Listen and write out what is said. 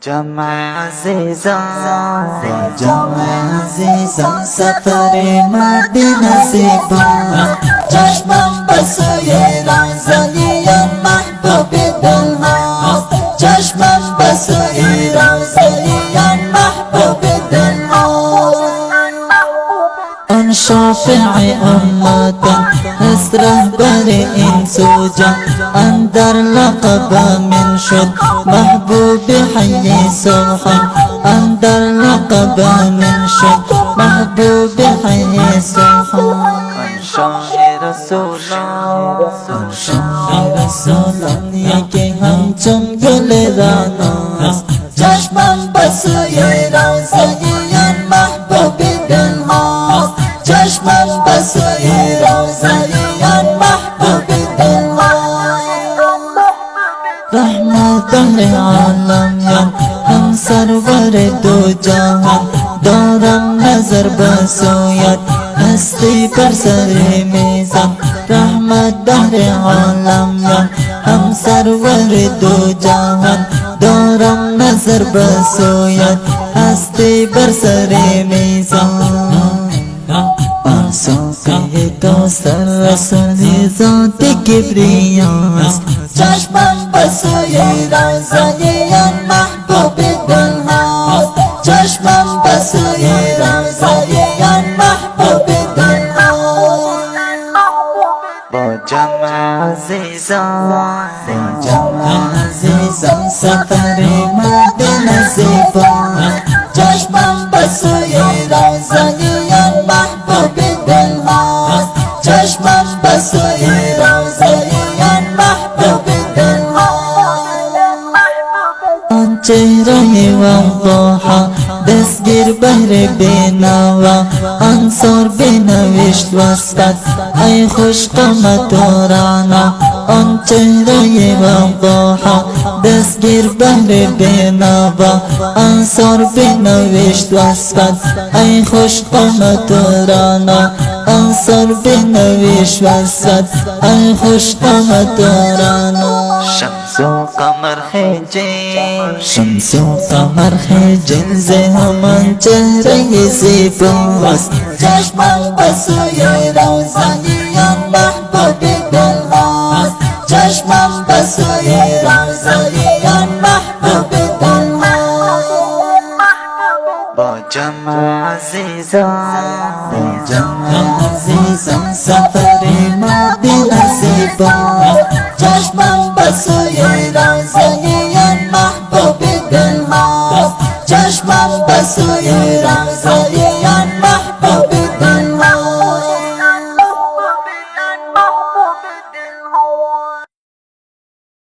جمع عزیزان سفر مدینه زیبا چشمم به سوی روضه محبوب دل هاست چشمم به سوی روضه محبوب دل هاست آن شافع امت هست رهبر این سوجا اندر لقب من شد محبوب حی صبحا اندر لقب من شد محبوب حی صبحا شاه رسولان یکی همچون گل راناست چشمم به سوی روضه محبوب دل هاست چشمم به سوی روضه محبوب دل هاست رحمت عالمیان هم سرور دو جهان دارم نظر به سویت هستی بر سر میزان رحمت عالمیان هم سرور دو جهان دارم نظر به سویت هستی بر سر میزان آسوقه کوثر رسول ذات کبریاست چشمم به سوی روضه محبوب دل هاست چشمم به سوی روضه محبوب دل هاست با جمع عزیزان سفر مدینه زیبا چشمم به سوی روضه محبوب دل هاست چشمم به سوی روضه محبوب دل هاست آن چهره وضحا دستگیر بهر بینوا انصار بنوشت وسطت ای خوش قامت و رعنا آن چهره وضحا دستگیر بهر بینوا انصار بنوشت وسطت ای خوش قامت و رعنا انصار بنوشت وسطت ای خوش قامت و رعنا شمس و قمر خجل ز همان چهره زیباست چشمم به سوی روضه محبوب دل هاست چشمم به سوی روضه محبوب دل هاست با جمع عزیزان سفر مدینه زیبا چشمم به سوی روضه محبوب دل هاست چشمم به سوی روضه